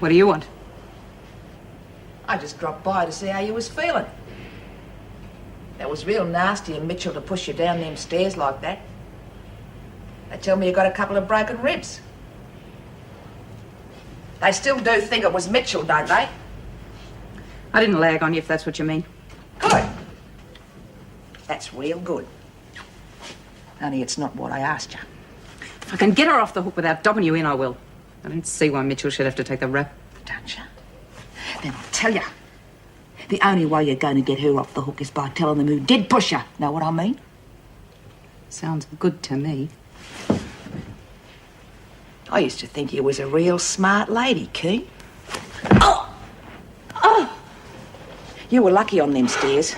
What do you want? I just dropped by to see how you was feeling. That was real nasty of Mitchell to push you down them stairs like that. They tell me you got a couple of broken ribs. They still do think it was Mitchell, don't they? I didn't lag on you, if that's what you mean. Good. That's real good. Only it's not what I asked you. If I can get her off the hook without dobbing you in, I will. I don't see why Mitchell should have to take the rap. Don't you? Then I'll tell you. The only way you're going to get her off the hook is by telling them who did push her. Know what I mean? Sounds good to me. I used to think you was a real smart lady, Keen. Oh! Oh! You were lucky on them stairs.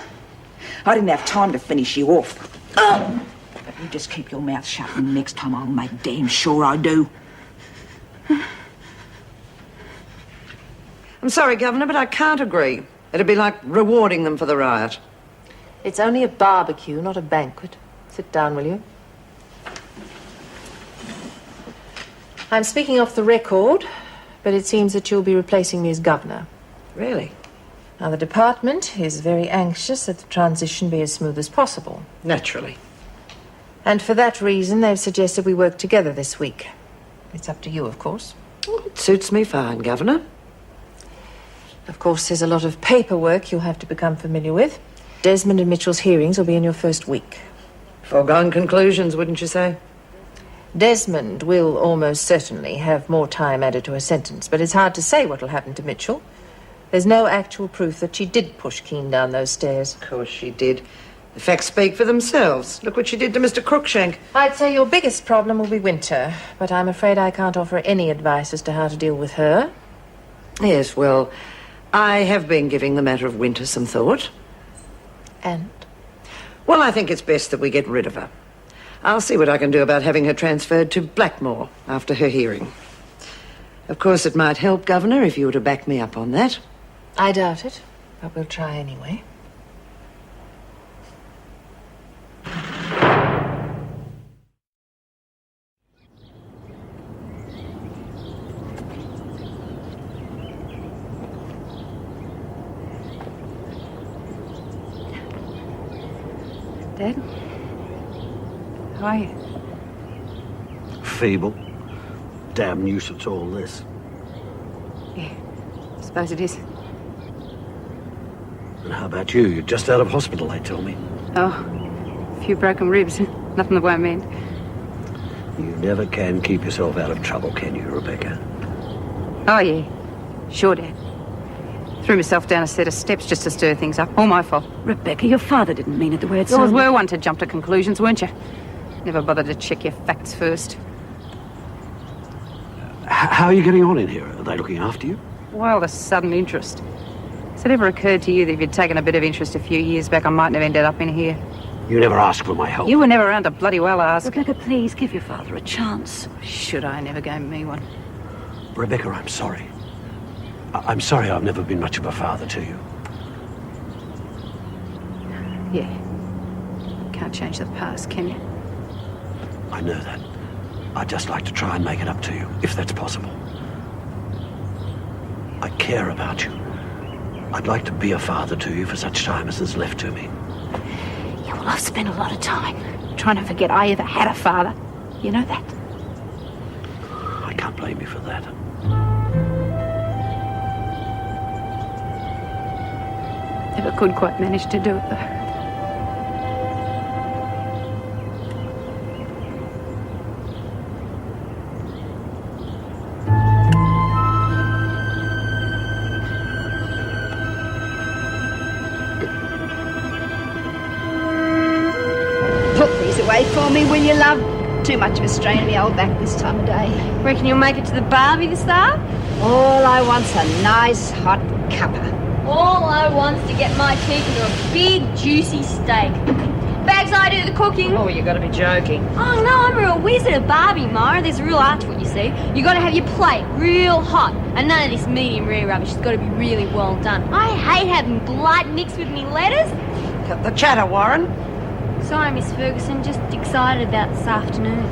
I didn't have time to finish you off. Oh! But you just keep your mouth shut and next time I'll make damn sure I do. I'm sorry, Governor, but I can't agree. It'd be like rewarding them for the riot. It's only a barbecue, not a banquet. Sit down, will you? I'm speaking off the record, but it seems that you'll be replacing me as governor. Really? Now, the department is very anxious that the transition be as smooth as possible. Naturally. And for that reason, they've suggested we work together this week. It's up to you, of course. It suits me fine, Governor. Of course, there's a lot of paperwork you'll have to become familiar with. Desmond and Mitchell's hearings will be in your first week. Foregone conclusions, wouldn't you say? Desmond will almost certainly have more time added to her sentence, but it's hard to say what will happen to Mitchell. There's no actual proof that she did push Keane down those stairs. Of course she did. The facts speak for themselves. Look what she did to Mr. Crookshank. I'd say your biggest problem will be Winter, but I'm afraid I can't offer any advice as to how to deal with her. Yes, well, I have been giving the matter of Winter some thought. And? Well, I think it's best that we get rid of her. I'll see what I can do about having her transferred to Blackmore after her hearing. Of course, it might help, Governor, if you were to back me up on that. I doubt it, but we'll try anyway. Dad? How are you? Feeble. Damn nuisance, all this. Yeah, I suppose it is. And how about you? You're just out of hospital, they tell me. Oh, a few broken ribs. Nothing the way I meant. You never can keep yourself out of trouble, can you, Rebecca? Oh, yeah. Sure, Dad. Threw myself down a set of steps just to stir things up. All my fault. Rebecca, your father didn't mean it the way it You always sounded. were one to jump to conclusions, weren't you? Never bothered to check your facts first. How are you getting on in here? Are they looking after you? Well, the sudden interest. Has it ever occurred to you that if you'd taken a bit of interest a few years back, I mightn't have ended up in here? You never asked for my help. You were never around to bloody well ask. Rebecca, please give your father a chance. Should I never gave me one? Rebecca, I'm sorry. I'm sorry I've never been much of a father to you. Yeah. Can't change the past, can you? I know that. I'd just like to try and make it up to you, if that's possible. I care about you. I'd like to be a father to you for such time as is left to me. Yeah, well, I've spent a lot of time trying to forget I ever had a father. You know that? I can't blame you for that. Never could quite manage to do it, though. Put these away for me, will you, love? Too much of a strain in the old back this time of day. Reckon you'll make it to the barbie this hour? All I want's a nice hot cuppa. All I want's to get my teeth into a big, juicy steak. Bags, I do the cooking. Oh, you gotta be joking. Oh, no, I'm a real wizard of Barbie, Mara. There's a real art to it, you see. You gotta have your plate real hot. And none of this medium rare rubbish. It's gotta be really well done. I hate having blood mixed with me lettuce. Cut the chatter, Warren. Sorry, Miss Ferguson, just excited about this afternoon.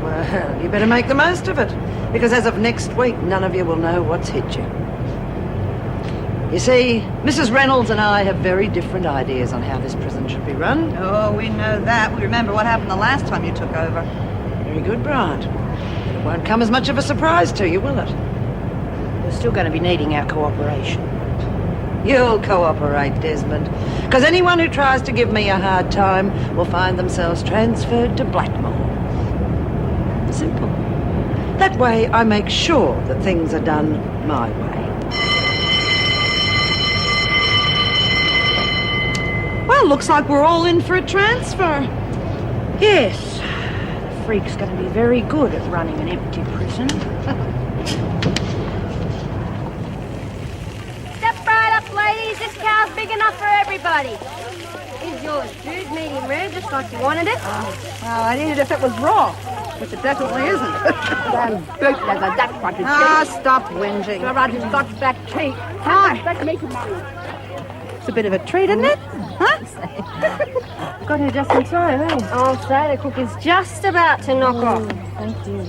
Well, you better make the most of it, because as of next week, none of you will know what's hit you. You see, Mrs. Reynolds and I have very different ideas on how this prison should be run. Oh, we know that. We remember what happened the last time you took over. Very good, Bryant. It won't come as much of a surprise to you, will it? We're still going to be needing our cooperation. You'll cooperate, Desmond, because anyone who tries to give me a hard time will find themselves transferred to Blackmore. Simple. That way I make sure that things are done my way. Well, looks like we're all in for a transfer. Yes. The freak's going to be very good at running an empty prison. Step right up, ladies. This cow's big enough for everybody. Here's yours, Jude. Medium rare, just like you wanted it. Well, I'd eat it if it was raw, which it definitely isn't. Stop whinging. It's a bit of a treat, isn't it? Huh? Got here just in time, eh? I'll say the cook is just about to knock off. Thank you.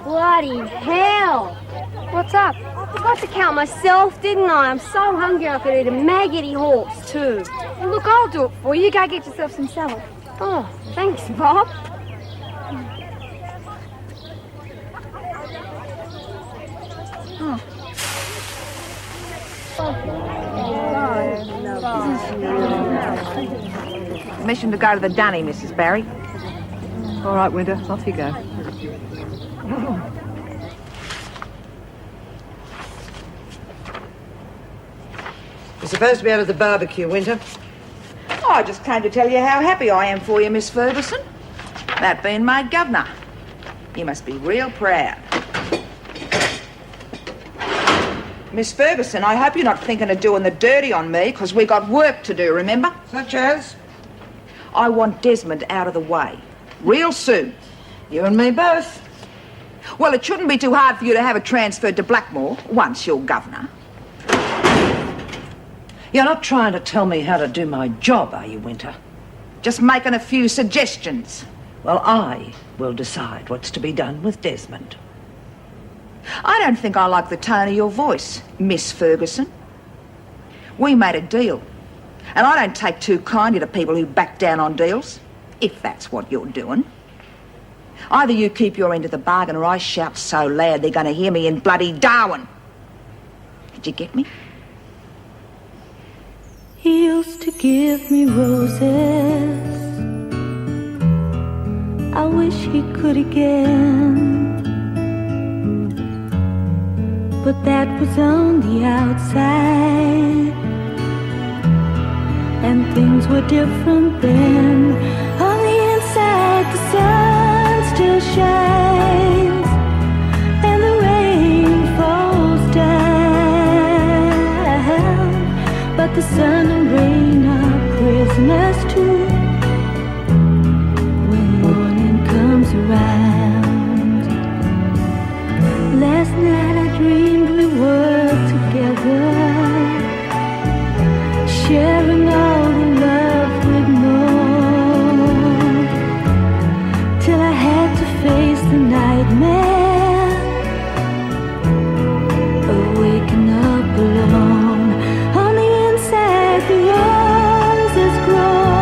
Bloody hell! What's up? I forgot to count myself, didn't I? I'm so hungry I could eat a maggoty horse, too. Well, look, I'll do it for you. Go get yourself some salad. Oh, thanks, Bob. Permission to go to the dunny, Mrs. Barry. All right, Winter, off you go. You're supposed to be out at the barbecue, Winter. Oh, I just came to tell you how happy I am for you, Miss Ferguson. That being made governor. You must be real proud. Miss Ferguson, I hope you're not thinking of doing the dirty on me, because we got work to do, remember? Such as? I want Desmond out of the way. Real soon. You and me both. Well, it shouldn't be too hard for you to have it transferred to Blackmore once you're governor. You're not trying to tell me how to do my job, are you, Winter? Just making a few suggestions. Well, I will decide what's to be done with Desmond. I don't think I like the tone of your voice, Miss Ferguson. We made a deal, and I don't take too kindly to people who back down on deals, if that's what you're doing. Either you keep your end of the bargain or I shout so loud they're going to hear me in bloody Darwin. Did you get me? He used to give me roses. I wish he could again. But that was on the outside, and things were different then. On the inside, the sun still shines, and the rain falls down. But the sun and rain are prisoners too, when morning comes around. Last night I dreamed we were together, sharing all the love we'd known, till I had to face the nightmare of waking up alone. On the inside the roses grow,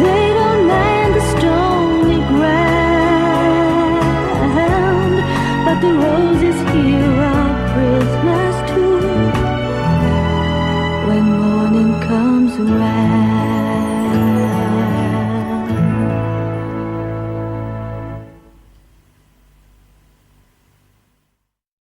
they don't mind the stony ground, but the roses here are prisoners too, when morning comes around.